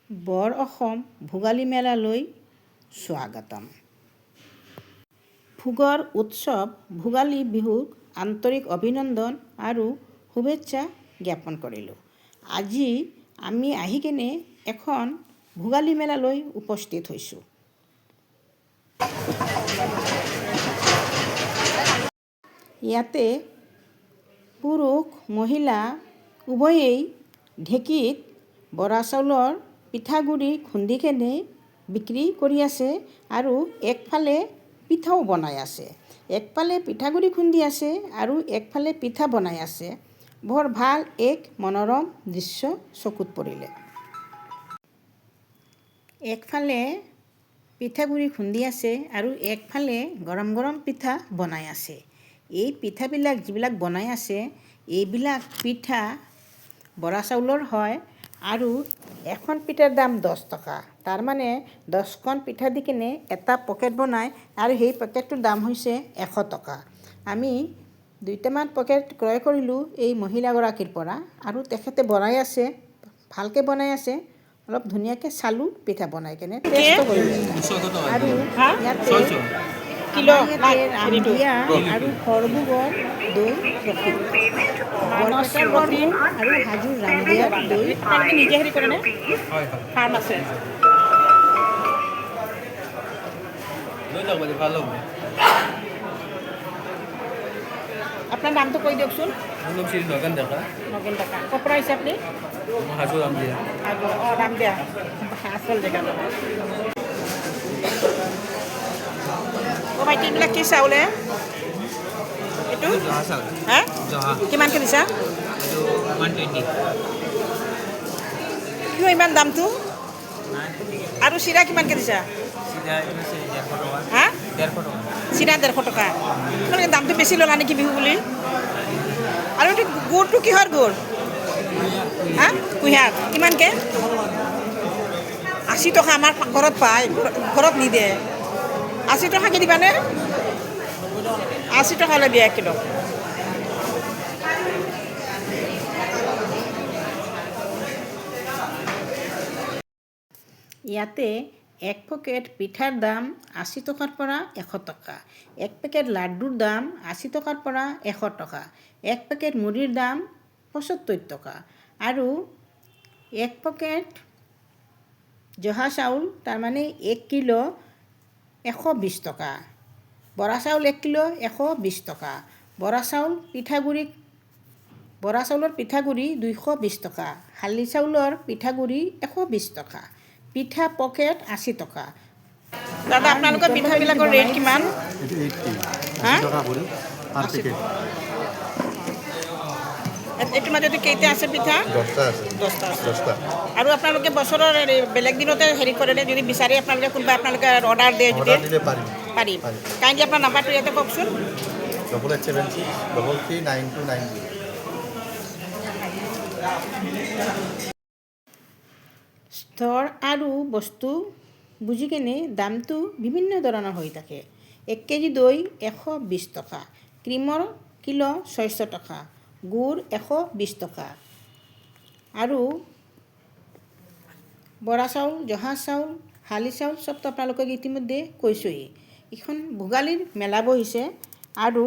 বৰ অসম ভোগালী মেলালৈ স্বাগতম। ভোগৰ উৎসৱ ভোগালী বিহুক আন্তৰিক অভিনন্দন আৰু শুভেচ্ছা জ্ঞাপন কৰিলোঁ। আজি আমি আহি কিনে এখন ভোগালী মেলালৈ উপস্থিত হৈছোঁ। ইয়াতে পুৰুষ মহিলা উভয়েই ঢেঁকীত বৰা চাউলৰ পিঠাগুড়ি খুন্দি কেনে বিক্ৰী কৰি আছে আৰু একফালে পিঠাও বনাই আছে। একফালে পিঠাগুড়ি খুন্দি আছে আৰু একফালে পিঠা বনাই আছে। বৰ ভাল এক মনোৰম দৃশ্য চকুত পৰিলে। একফালে পিঠাগুড়ি খুন্দি আছে আৰু একফালে গৰম গৰম পিঠা বনাই আছে। এই পিঠাবিলাক যিবিলাক বনাই আছে এইবিলাক পিঠা বৰা চাউলৰ হয় আৰু এখন পিঠাৰ দাম 10 টকা। তাৰমানে 10খন পিঠা দি কিনে এটা পকেট বনায় আৰু সেই পকেটটোৰ দাম হৈছে 100 টকা। আমি 2টামান পকেট ক্ৰয় কৰিলোঁ এই মহিলাগৰাকীৰ পৰা আৰু তেখেতে বনাই আছে, ভালকৈ বনাই আছে। অলপ ধুনীয়াকৈ চালোঁ পিঠা বনাই কেনে টেষ্ট কৰিলোঁ। আৰু ইয়াতে ৰামদিয়া আৰু সৰভোগৰ দৈ প্ৰসিদ্ধ। বৰপেটাৰ সৰভোগ আৰু হাজোৰ ৰামদিয়াৰ দৈ নিজে হেৰি কৰেনে? ফাৰ্ম আছে। আপোনাৰ নামটো কৈ দিয়কচোন। নগেন ডেকা। ক'ৰ পৰা আহিছে আপুনি? হাজো ৰামদিয়া। ৰামদিয়া আচল জেগা। ভাইটি এইবিলাক কি চাউলে? এইটো হা কিমানকৈ দিছা? কিয় ইমান দামটো? আৰু চিৰা কিমানকৈ দিছা? হা চিৰা 150 টকা। তোমালোকে দামটো বেছি ল'লা নেকি বিহু বুলি? আৰু এইটো গুড়টো কিহৰ গুড়? হা কুঁহিয়াৰ কিমানকৈ? 80 টকা। আমাৰ ঘৰত পায়, ঘৰত নিদিয়ে। 80 টকাকৈ দিবানে? 80 টকা হ'লে দিয়া 1 কিলো। ইয়াতে এক পেকেট পিঠাৰ দাম 80 টকাৰ পৰা 100 টকা। এক পেকেট লাড্ডুৰ দাম 80 টকাৰ পৰা 100 টকা। এক পেকেট মুড়িৰ দাম 75 টকা। আৰু এক পেকেট জহা চাউল তাৰমানে 1 কিলো 120 টকা। বৰা চাউল 1 কিলো 120 টকা। বৰা চাউলৰ পিঠাগুড়ি 220 টকা। শালি চাউলৰ পিঠাগুড়ি 120 টকা। পিঠা পকেট 80 টকা। দাদা আপোনালোকৰ পিঠাবিলাকৰ ৰেট কিমান? এইটোৰ মাজতে কেইটা আছে পিঠা? 10টা আছে। আৰু আপোনালোকে বছৰৰ বেলেগ দিনতে হেৰি কৰেনে? যদি বিচাৰে আপোনালোকে কোনোবা আপোনালোকে অৰ্ডাৰ দিয়ে যদি পাৰিম। কাইণ্ডলি আপোনাৰ নাম্বাৰটো ইয়াতে কওকচোন। 8876339290। ষ্টৰ আৰু বস্তু বুজি কেনে দামটো বিভিন্ন ধৰণৰ হৈ থাকে। 1 কেজি দৈ 120 টকা। ক্ৰীমৰ কিলো 600 টকা। গুড় 120 টকা। আৰু বৰা চাউল, জহা চাউল, শালি চাউল চবটো আপোনালোকক ইতিমধ্যে কৈছোঁৱেই। এইখন ভোগালীৰ মেলা বহিছে আৰু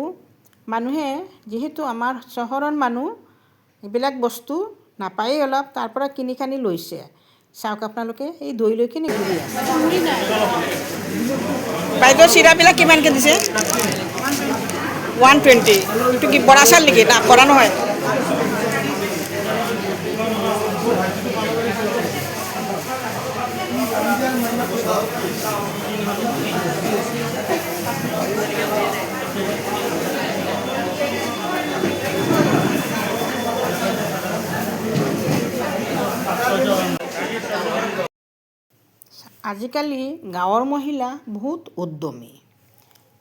মানুহে যিহেতু আমাৰ চহৰৰ মানুহ এইবিলাক বস্তু নাপায়েই, অলপ তাৰ পৰা কিনি খানি লৈছে। চাওক আপোনালোকে এই দৈ লৈ কিনে ঘূৰি আছে। বাইদেউ চিৰাবিলাক কিমানকৈ দিছে? 120। এইটো কি বৰা চাউল নেকি? না বৰা নহয়। আজিকালি গাঁৱৰ মহিলা বহুত উদ্যমী।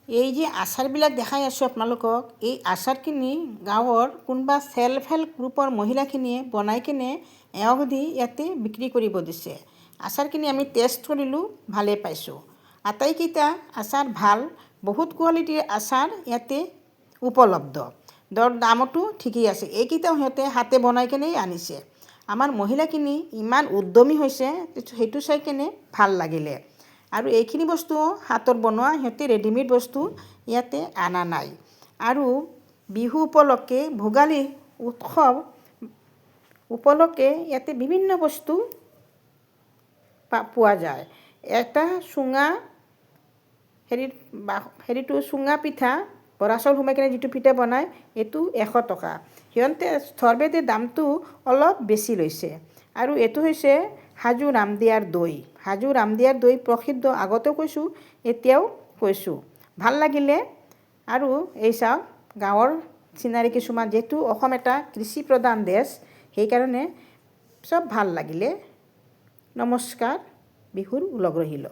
এই যে আচাৰবিলাক দেখাই আছোঁ আপোনালোকক, এই আচাৰখিনি গাঁৱৰ কোনোবা চেল্ফ হেল্প গ্ৰুপৰ মহিলাখিনিয়ে বনাই কিনে এওঁক দি ইয়াতে বিক্ৰী কৰিব দিছে। আচাৰখিনি আমি টেষ্ট কৰিলোঁ, ভালেই পাইছোঁ। আটাইকেইটা আচাৰ ভাল। বহুত কোৱালিটিৰ আচাৰ ইয়াতে উপলব্ধ। দামতো ঠিকেই আছে। এইকেইটাও সিহঁতে হাতে বনাই কিনেই আনিছে আমাৰ মহিলাখিনি ইমান উদ্যমী হৈছে সেইটো চাই কেনে ভাল লাগিলে। আৰু এইখিনি বস্তু হাতৰ বনোৱা, সিহঁতে ৰেডিমেড বস্তু ইয়াতে অনা নাই। আৰু বিহু উপলক্ষে, ভোগালী উৎসৱ উপলক্ষে ইয়াতে বিভিন্ন বস্তু পোৱা যায়। এটা চুঙা হেৰিটো চুঙা পিঠা, বৰা চাউল সোমাই কিনে যিটো পিঠা বনায়, এইটো 100 টকা। সিহঁতে স্থৰভেদে দামটো অলপ বেছি লৈছে। আৰু এইটো হৈছে হাজো ৰামদিয়াৰ দৈ। হাজো ৰামদিয়াৰ দৈ প্ৰসিদ্ধ, আগতেও কৈছোঁ, এতিয়াও কৈছোঁ। ভাল লাগিলে। আৰু এই চাওক গাঁৱৰ চিনাৰী কিছুমান, যিহেতু অসম এটা কৃষি প্ৰধান দেশ, সেইকাৰণে চব ভাল লাগিলে। নমস্কাৰ। বিহুৰ ওলগ ৰহিল।